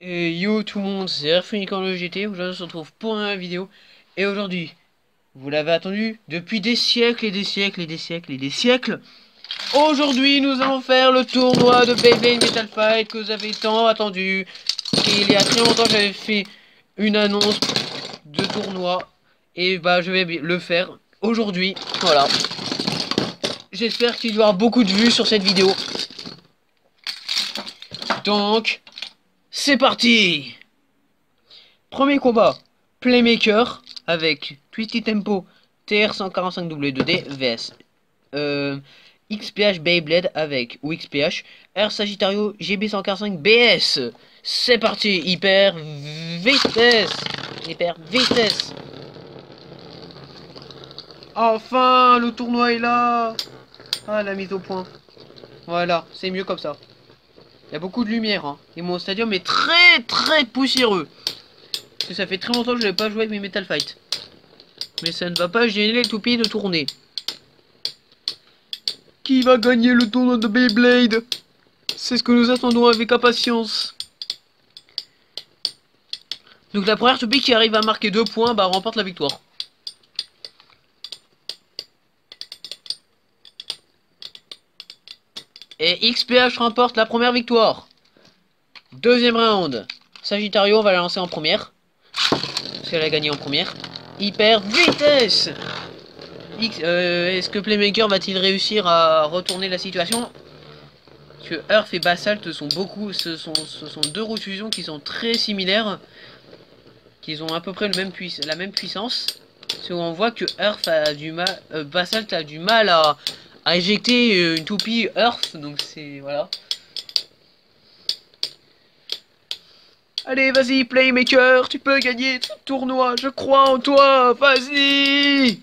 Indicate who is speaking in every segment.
Speaker 1: Et yo tout le monde, c'est Airfunican le GT, aujourd'hui on se retrouve pour une nouvelle vidéo. Et aujourd'hui, vous l'avez attendu depuis des siècles et des siècles et des siècles et des siècles. Aujourd'hui nous allons faire le tournoi de Beyblade Metal Fight que vous avez tant attendu. Il y a très longtemps j'avais fait une annonce de tournoi. Et bah je vais le faire aujourd'hui, voilà. J'espère qu'il y aura beaucoup de vues sur cette vidéo. Donc, c'est parti! Premier combat, Playmaker avec Twisty Tempo TR145W2D vs XPH Beyblade avec ou XPH R Sagittario GB145BS. C'est parti, hyper vitesse. Hyper vitesse. Enfin, le tournoi est là. Ah, la mise au point. Voilà, c'est mieux comme ça. Il y a beaucoup de lumière, hein. Et mon stadium est très poussiéreux. Parce que ça fait très longtemps que je n'ai pas joué avec mes Metal Fight. Mais ça ne va pas gêner les toupies de tourner. Qui va gagner le tournoi de Beyblade? C'est ce que nous attendons avec impatience. Donc la première toupie qui arrive à marquer 2 points, bah remporte la victoire. Et XPH remporte la première victoire. Deuxième round. Sagittario, on va la lancer en première. Parce qu'elle a gagné en première. Hyper vitesse. Est-ce que Playmaker va-t-il réussir à retourner la situation? Parce que Earth et Basalt sont ce sont deux refusions qui sont très similaires. Qui ont à peu près la même puissance. Parce qu'on voit que Earth a du mal, Basalt a du mal à éjecter une toupie Earth. Donc c'est voilà. Allez, vas-y, Playmaker, tu peux gagner ce tournoi, je crois en toi, vas-y!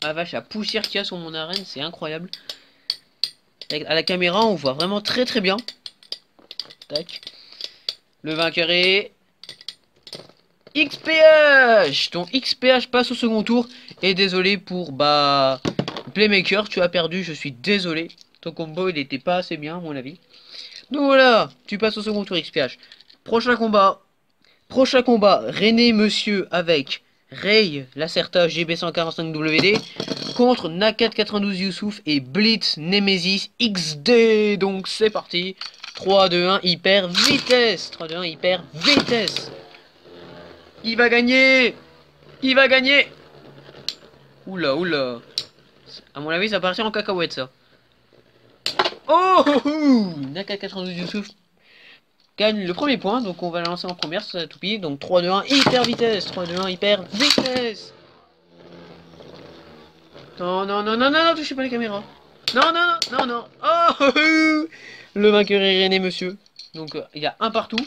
Speaker 1: Ah vache, la poussière qu'il y a sur mon arène, c'est incroyable. À la caméra, on voit vraiment très bien. Tac. Le vainqueur est XPH. Donc XPH passe au second tour. Et désolé pour Playmaker, tu as perdu, je suis désolé. Ton combo il n'était pas assez bien à mon avis. Donc voilà, tu passes au second tour XPH. Prochain combat. René Monsieur avec Ray Lacerta GB145WD contre Nakat 92 Youssouf et Blitz Nemesis XD. Donc c'est parti. 3, 2, 1, hyper vitesse. 3, 2, 1, hyper vitesse. Il va gagner. Il va gagner. Oula, oula. À mon avis, ça va partir en cacahuète, ça. Oh, Nakat 92 Youssouf gagne le premier point, donc on va la lancer en première sur la toupie. Donc 3, 2, 1, hyper vitesse. 3, 2, 1, hyper vitesse. Non, non, non, non, non, non, touchez pas les caméras. Non, non, non, non, non. Oh, le vainqueur est René Monsieur. Donc il y a un partout.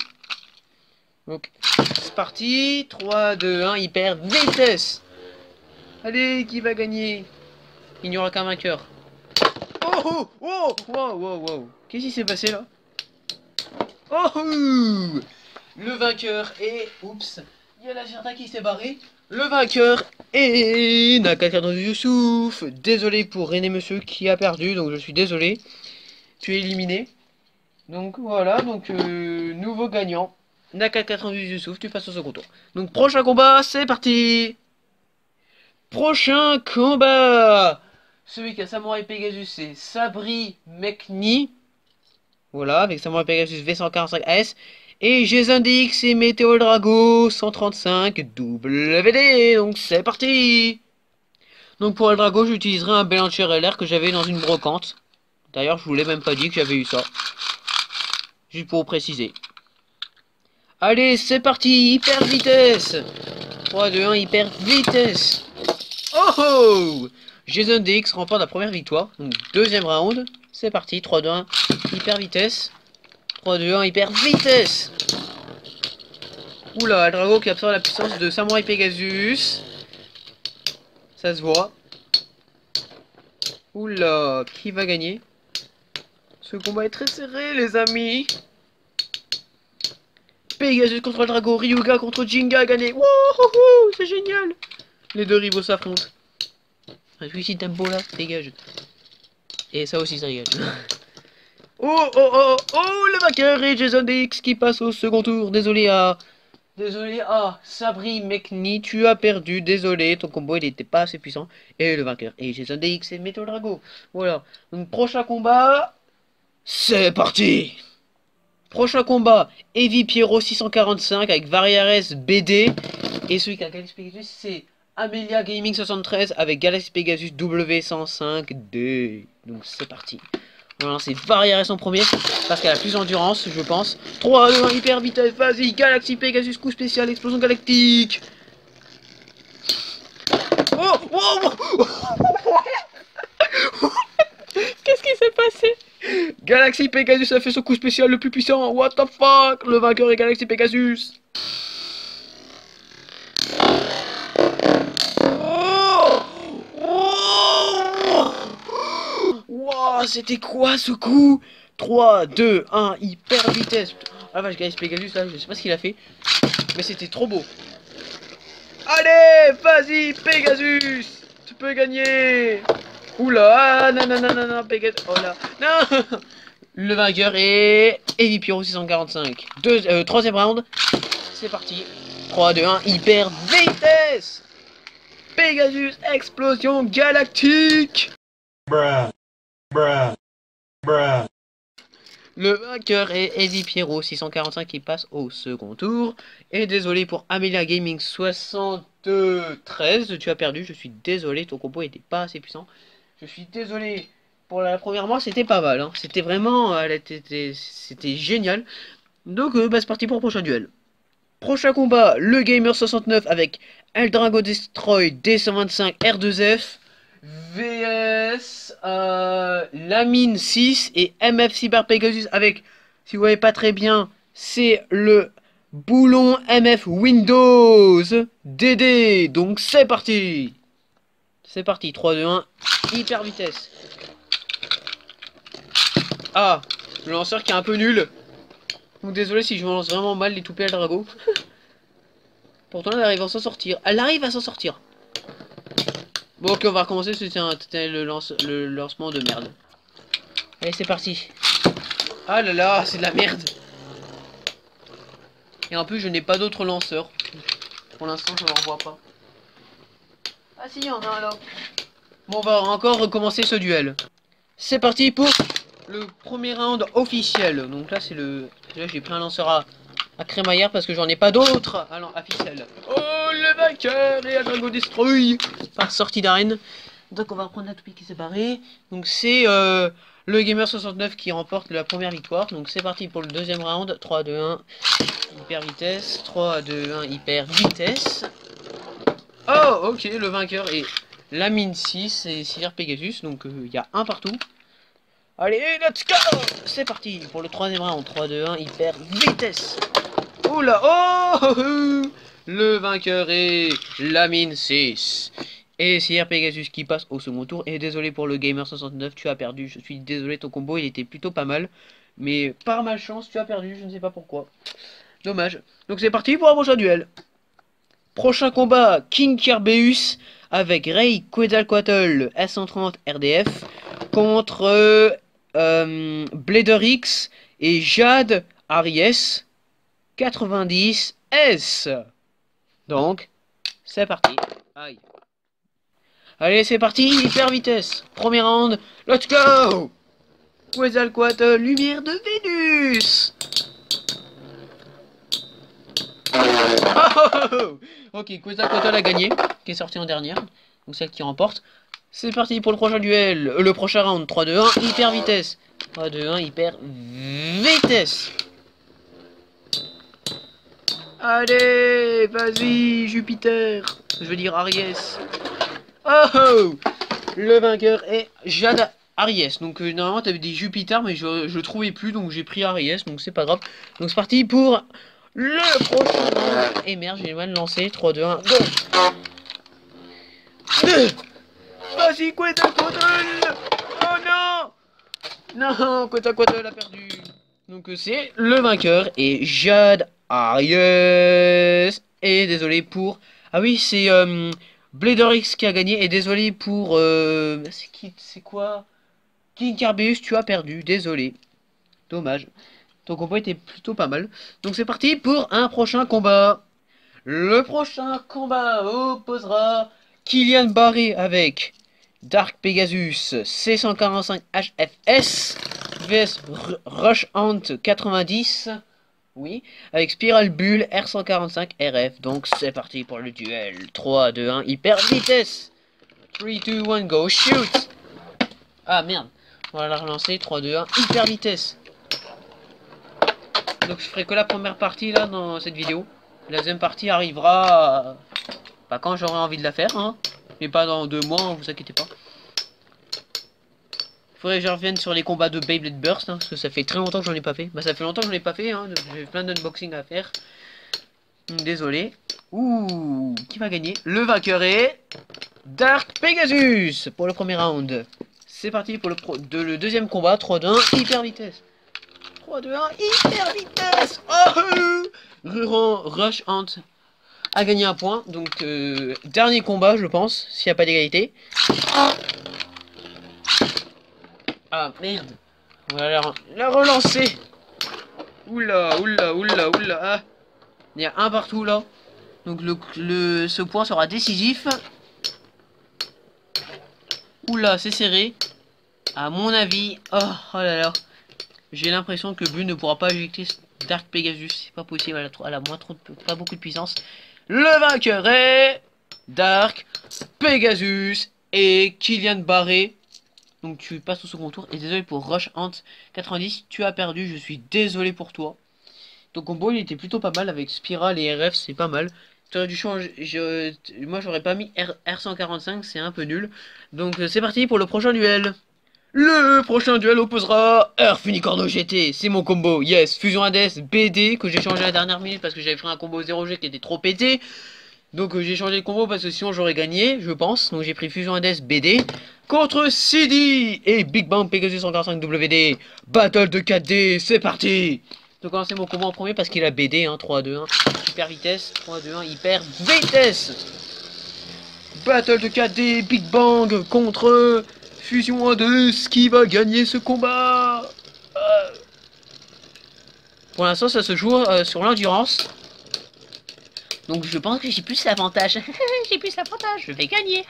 Speaker 1: Donc c'est parti. 3, 2, 1, hyper vitesse. Allez, qui va gagner? Il n'y aura qu'un vainqueur. Oh, oh, oh, wow, wow, wow. Qu'est-ce qui s'est passé là? Oh, le vainqueur est... Oups. Il y a la Gerda qui s'est barrée. Le vainqueur est Nakakado Youssouf. Désolé pour René Monsieur qui a perdu. Donc je suis désolé. Tu es éliminé. Donc voilà. Donc nouveau gagnant. Nakakado Youssouf. Tu passes au second tour. Donc prochain combat. C'est parti. Prochain combat. Celui qui a Samurai Pegasus, c'est Sabri Mekni. Voilà, avec Samurai Pegasus V145S. Et Jason DX et Météo Drago 135 WD. Donc c'est parti. Donc pour le Drago, j'utiliserai un Belancher LR que j'avais dans une brocante. D'ailleurs, je vous l'ai même pas dit que j'avais eu ça. Juste pour vous préciser. Allez, c'est parti. Hyper vitesse. 3, 2, 1, hyper vitesse. Oh oh, Jason DX remporte la première victoire. Donc deuxième round. C'est parti. 3, 2, 1, hyper vitesse. 3, 2, 1, hyper vitesse. Oula, Drago qui absorbe la puissance de Samurai Pegasus. Ça se voit. Oula, qui va gagner? Ce combat est très serré, les amis. Pegasus contre le Drago, Ryuga contre Jinga a gagné. Wouhou, c'est génial. Les deux rivaux s'affrontent. Réfléchis tempo là, dégage. Et ça aussi, ça dégage. Oh, oh, oh, oh, le vainqueur est Jason DX qui passe au second tour. Désolé à Sabri Mekni, tu as perdu. Désolé, ton combo il n'était pas assez puissant. Et le vainqueur est Jason DX et Metal Drago. Voilà. Donc, prochain combat. C'est parti! Prochain combat, Heavy Pierrot 645 avec Variares BD. Et celui qui a Galaxy Pegasus, c'est Amelia Gaming 73 avec Galaxy Pegasus W105D. Donc c'est parti. On va lancer Variares en premier parce qu'elle a plus d'endurance, je pense. 3, 2, 1, hyper vitesse, vas-y, Galaxy Pegasus, coup spécial, explosion galactique. Oh, oh, oh. Qu'est-ce qui s'est passé? Galaxy Pegasus a fait son coup spécial le plus puissant. What the fuck? Le vainqueur est Galaxy Pegasus. Oh, oh. Wow, c'était quoi ce coup? 3, 2, 1, hyper vitesse. Ah vache, Galaxy Pegasus là, je sais pas ce qu'il a fait. Mais c'était trop beau. Allez, vas-y, Pegasus. Tu peux gagner. Oula, non, non, non, non, non, Pegasus. Oh là, non. Le vainqueur est Heavy Pyro 645. Troisième round. C'est parti. 3, 2, 1, hyper vitesse. Pegasus, explosion galactique.
Speaker 2: Bruh. Bruh. Bruh.
Speaker 1: Le vainqueur est Heavy Pierrot 645 qui passe au second tour. Et désolé pour Amelia Gaming 73, tu as perdu, je suis désolé, ton combo n'était pas assez puissant. Je suis désolé, pour la première mois c'était pas mal, hein. C'était vraiment, c'était génial. Donc bah, c'est parti pour le prochain duel. Prochain combat, le Gamer 69 avec Eldrago Destroy D125 R2F. VS Lamine 6 et MF Cyber Pegasus avec, si vous voyez pas très bien, c'est le boulon MF Windows DD. Donc c'est parti. C'est parti, 3, 2, 1, hyper vitesse. Ah, le lanceur qui est un peu nul. Donc désolé si je me lance vraiment mal les toupées à Drago. Pourtant elle arrive à s'en sortir. Elle arrive à s'en sortir. Bon ok, on va recommencer, c'était le lancement de merde. Allez, c'est parti. Ah là là, c'est de la merde. Et en plus, je n'ai pas d'autres lanceurs. Pour l'instant, je n'en vois pas. Ah si, il y en a un là. Bon, on va encore recommencer ce duel. C'est parti pour le premier round officiel. Donc là, c'est le... Là, j'ai pris un lanceur à crémaillère parce que j'en ai pas d'autres à ficelle. Oh, le vainqueur et Eldrago Destroy par sortie d'arène. Donc on va reprendre la toupie qui s'est barrée. Donc c'est le Gamer 69 qui remporte la première victoire. Donc c'est parti pour le deuxième round. 3, 2, 1, hyper vitesse. 3, 2, 1, hyper vitesse. Oh, ok, le vainqueur est Lamine 6 et Cyber Pegasus. Donc il y a un partout. Allez, let's go. C'est parti pour le troisième round. 3, 2, 1, hyper vitesse. Oula, oh, le vainqueur est Lamine 6. Et c'est Pegasus qui passe au second tour. Et désolé pour le Gamer 69, tu as perdu. Je suis désolé, ton combo il était plutôt pas mal. Mais par malchance, tu as perdu, je ne sais pas pourquoi. Dommage. Donc c'est parti pour un prochain duel. Prochain combat, King Kerbeus avec Ray Quetzalcoatl S130 RDF contre Blader X et Jade Aries 90S. Donc, c'est parti. Aïe. Allez, c'est parti, hyper vitesse. Premier round, let's go. Quetzalcoatl, lumière de Vénus. Oh, ok, Quetzalcoatl a gagné, qui est sorti en dernière. Donc celle qui remporte. C'est parti pour le prochain duel. Le prochain round, 3, 2, 1, hyper vitesse. 3, 2, 1, hyper vitesse. Allez, vas-y, Jupiter. Je veux dire Aries. Oh, le vainqueur est Jade Aries. Donc normalement t'avais dit Jupiter, mais je trouvais plus, donc j'ai pris Aries, donc c'est pas grave. Donc c'est parti pour le prochain round. Et merde, j'ai mal lancé. 3, 2, 1, go. Vas-y, Quetzalcoatl. Oh non. Non, Quetzalcoatl a perdu. Donc c'est le vainqueur et Jade Aries. Et désolé pour... Ah oui, c'est Blader X qui a gagné. Et désolé pour... C'est quoi King Carbeus, tu as perdu. Désolé. Dommage. Ton combo était plutôt pas mal. Donc c'est parti pour un prochain combat. Le prochain combat opposera Kylian Barré avec Dark Pegasus C145 HFS vs Rush Ant 90. Oui, avec Spiral Bull R145 RF. Donc c'est parti pour le duel. 3, 2, 1, hyper vitesse. 3, 2, 1, go, shoot. Ah merde. On va la relancer. 3, 2, 1, hyper vitesse. Donc je ferai que la première partie là dans cette vidéo. La deuxième partie arrivera pas quand j'aurai envie de la faire, hein. Mais pas dans 2 mois, hein, vous inquiétez pas. Faudrait que je revienne sur les combats de Beyblade Burst, hein, parce que ça fait très longtemps que j'en ai pas fait. Bah ça fait longtemps que j'en ai pas fait, hein, j'ai plein d'unboxing à faire. Désolé. Ouh, qui va gagner? Le vainqueur est Dark Pegasus pour le premier round. C'est parti pour le deuxième combat, 3, 2, 1, hyper vitesse. 3, 2, 1, hyper vitesse. Oh, Rush Ant a gagné un point. Donc, dernier combat, je pense, s'il n'y a pas d'égalité. Ah, merde. On va la relancer. Oula, oula, oula, oula. Ah. Il y a un partout, là. Donc, ce point sera décisif. Oula, c'est serré. À mon avis. Oh, oh là là. J'ai l'impression que Bull ne pourra pas éjecter Dark Pegasus. C'est pas possible, elle a pas beaucoup de puissance. Le vainqueur est Dark Pegasus et Kylian Barré. Donc tu passes au second tour. Et désolé pour Rush Ant 90. Tu as perdu, je suis désolé pour toi. Ton combo il était plutôt pas mal avec Spiral et RF, c'est pas mal. Tu aurais dû changer. Moi j'aurais pas mis R145, c'est un peu nul. Donc c'est parti pour le prochain duel. Le prochain duel opposera Earth Unicorno GT, c'est mon combo, yes, Fusion Hades BD que j'ai changé à la dernière minute parce que j'avais fait un combo 0G qui était trop pété. Donc j'ai changé le combo parce que sinon j'aurais gagné, je pense. Donc j'ai pris Fusion Hades BD contre CD et Big Bang Pegasus 145 WD. Battle de 4D, c'est parti. Donc commencer mon combo en premier parce qu'il a BD, hein, 3, 2, 1, hyper vitesse, 3, 2, 1, hyper vitesse. Battle de 4D, Big Bang contre Fusion Hades, qui va gagner ce combat? Pour l'instant ça se joue sur l'endurance. Donc je pense que j'ai plus l'avantage. J'ai plus l'avantage, je vais gagner.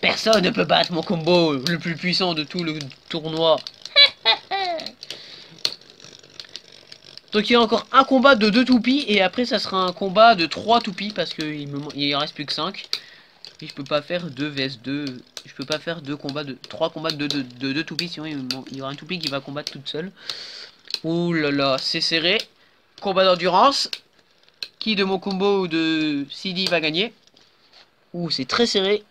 Speaker 1: Personne ne peut battre mon combo le plus puissant de tout le tournoi. Donc il y a encore un combat de 2 toupies et après ça sera un combat de 3 toupies parce qu'il il reste plus que 5. Et je peux pas faire 2 vs 2. Je peux pas faire 3 combats de 2 toupies, sinon il y aura un toupie qui va combattre toute seule. Ouh là là, c'est serré. Combat d'endurance. Qui de mon combo ou de CD va gagner? Ouh, c'est très serré.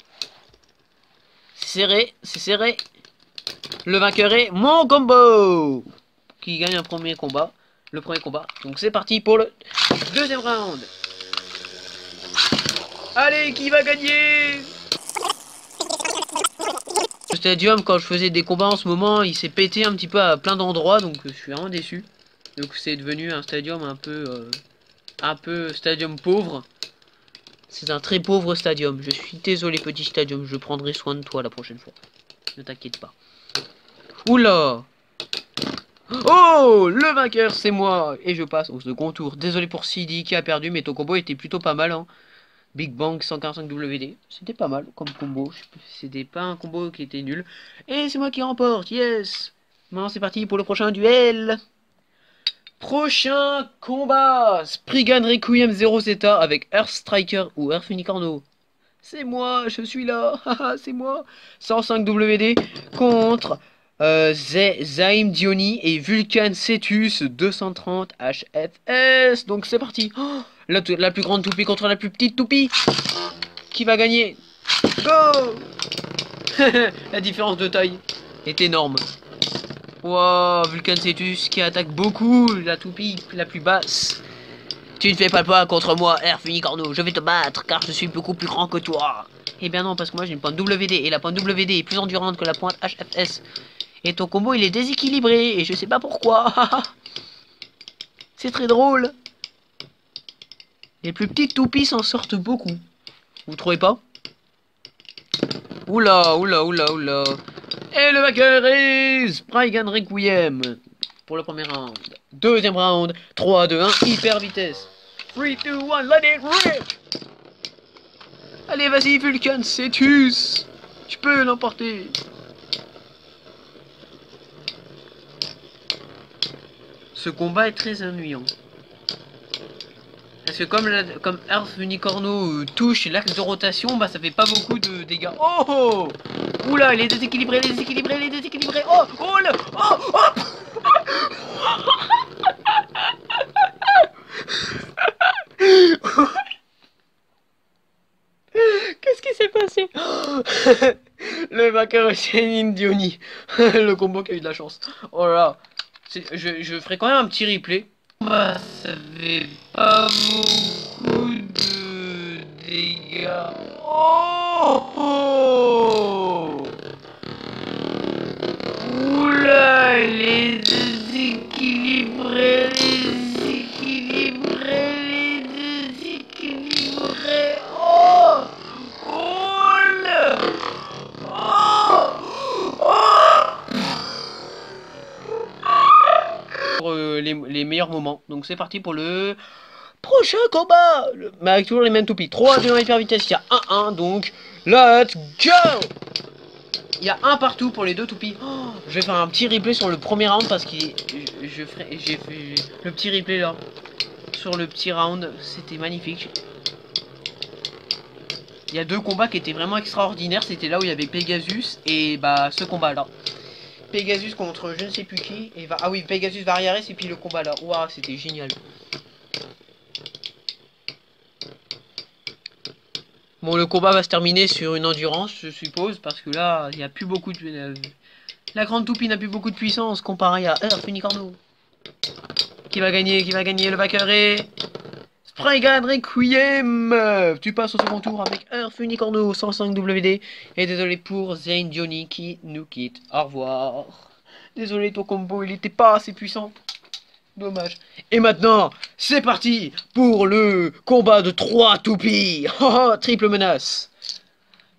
Speaker 1: C'est serré, c'est serré. Le vainqueur est mon combo qui gagne un premier combat. Le premier combat. Donc c'est parti pour le deuxième round. Allez, qui va gagner? Le stadium, quand je faisais des combats en ce moment, il s'est pété un petit peu à plein d'endroits, donc je suis vraiment déçu. Donc c'est devenu un stadium un peu stadium pauvre. C'est un très pauvre stadium. Je suis désolé petit stadium, je prendrai soin de toi la prochaine fois. Ne t'inquiète pas. Oula! Oh! Le vainqueur c'est moi! Et je passe au second tour. Désolé pour CD qui a perdu, mais ton combo était plutôt pas mal, hein. Big Bang 145 WD. C'était pas mal comme combo. C'était pas un combo qui était nul. Et c'est moi qui remporte. Yes. Maintenant c'est parti pour le prochain duel. Prochain combat. Spriggan Requiem 0 Zeta avec Earth Striker ou Earth Unicorno. C'est moi, je suis là. C'est moi. 105 WD contre Zaim Diony et Vulcan Cetus 230 HFS. Donc c'est parti. Oh, la plus grande toupie contre la plus petite toupie. Qui va gagner? Go! La différence de taille est énorme. Wow, Vulcan Cetus qui attaque beaucoup la toupie la plus basse. Tu ne fais pas le pas contre moi, Earth Unicorno. Je vais te battre car je suis beaucoup plus grand que toi. Eh bien non, parce que moi j'ai une pointe WD et la pointe WD est plus endurante que la pointe HFS. Et ton combo il est déséquilibré et je sais pas pourquoi. C'est très drôle. Les plus petites toupies s'en sortent beaucoup. Vous trouvez pas? Oula, oula, oula, oula. Et le vainqueur est Sprite Requiem pour le premier round. Deuxième round, 3, 2, 1, hyper vitesse. 3, 2, 1, let it rip. Allez, vas-y, Vulcan Cetus. Tu peux l'emporter. Ce combat est très ennuyant. Parce que comme Earth Unicorno touche l'axe de rotation, bah ça fait pas beaucoup de dégâts. Oh, oh. Oula, il est déséquilibré, il est déséquilibré, il est déséquilibré. Oh, oh là, oh, oh. Qu'est-ce qui s'est passé? Le vainqueur c'est Indioni. Le combo qui a eu de la chance. Oh là là. Je ferai quand même un petit replay. Bah, ça fait pas beaucoup de dégâts. Oh, oh. Oula, les déséquilibrés, les déséquilibrés. Oh, oh là. Pour les meilleurs moments. Donc c'est parti pour le prochain combat. Mais avec toujours les mêmes toupies. 3, 2, 1, hyper vitesse. Il y a 1, 1. Donc let's go. Il y a un partout pour les deux toupies. Oh, je vais faire un petit replay sur le premier round parce que j'ai fait le petit replay là. Sur le petit round. C'était magnifique. Il y a deux combats qui étaient vraiment extraordinaires. C'était là où il y avait Pegasus et bah ce combat là. Pegasus contre je ne sais plus qui. Et ah oui, Pegasus Variares et puis le combat là. Waouh, c'était génial. Bon, le combat va se terminer sur une endurance, je suppose, parce que là, il n'y a plus beaucoup de... La grande toupie n'a plus beaucoup de puissance comparé à Earth Unicorno. Qui va gagner? Le vainqueur est... Sprite Requiem. Tu passes au second tour avec Earth Unicorno 105 WD. Et désolé pour Zane Johnny qui nous quitte. Au revoir. Désolé, ton combo, il n'était pas assez puissant. Dommage. Et maintenant, c'est parti pour le combat de 3 toupies. Triple menace.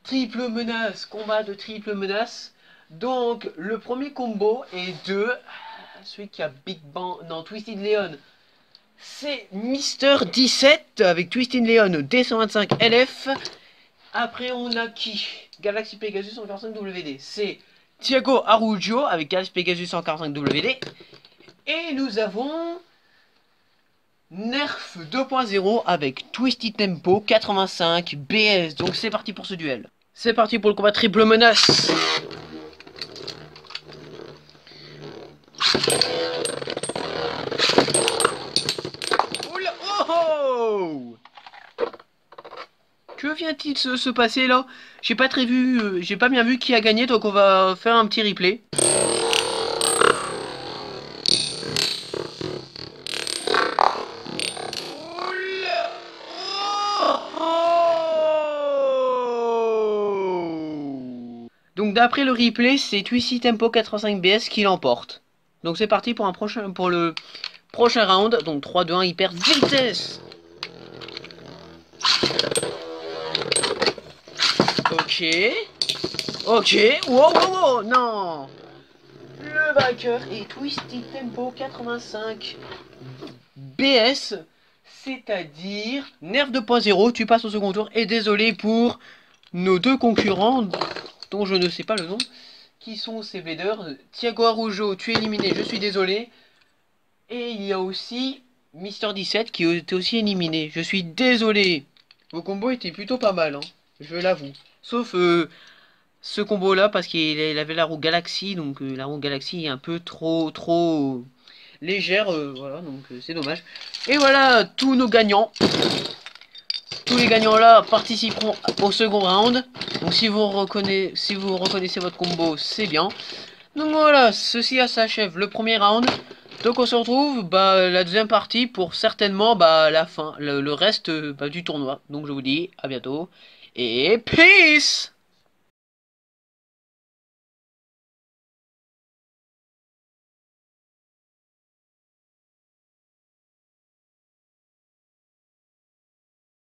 Speaker 1: Triple menace. Combat de triple menace. Donc, le premier combo est de... Celui qui a Big Bang... Non, Twisted Leon. C'est Mister 17 avec Twisted Leon D125 LF. Après, on a qui? Galaxy Pegasus 145 WD. C'est Thiago Araujo avec Galaxy Pegasus 145 WD. Et nous avons Nerf 2.0 avec Twisted Tempo 85 BS. Donc c'est parti pour ce duel. C'est parti pour le combat triple menace. Oula, oh, que vient-il se passer là? J'ai pas très vu, j'ai pas bien vu qui a gagné, donc on va faire un petit replay. Donc d'après le replay, c'est Twisted Tempo 85 BS qui l'emporte. Donc c'est parti pour le prochain round. Donc 3, 2, 1, hyper vitesse. Ok. Ok. Wow, wow, wow. Non. Le vainqueur est Twisted Tempo 85 BS. C'est-à-dire Nerf 2.0. Tu passes au second tour. Et désolé pour nos deux concurrents, dont je ne sais pas le nom, qui sont ces bladers. Thiago Araujo, tu es éliminé, je suis désolé. Et il y a aussi Mister 17 qui était aussi éliminé, je suis désolé. Vos combos étaient plutôt pas mal, hein, je l'avoue. Sauf ce combo là, parce qu'il avait la roue Galaxy, donc la roue Galaxy est un peu trop légère, voilà, donc c'est dommage. Et voilà, tous nos gagnants. Tous les gagnants là participeront au second round. Donc si vous reconnaissez votre combo, c'est bien. Donc voilà, ceci s'achève le premier round. Donc on se retrouve la deuxième partie pour certainement la fin, le reste du tournoi. Donc je vous dis à bientôt et peace.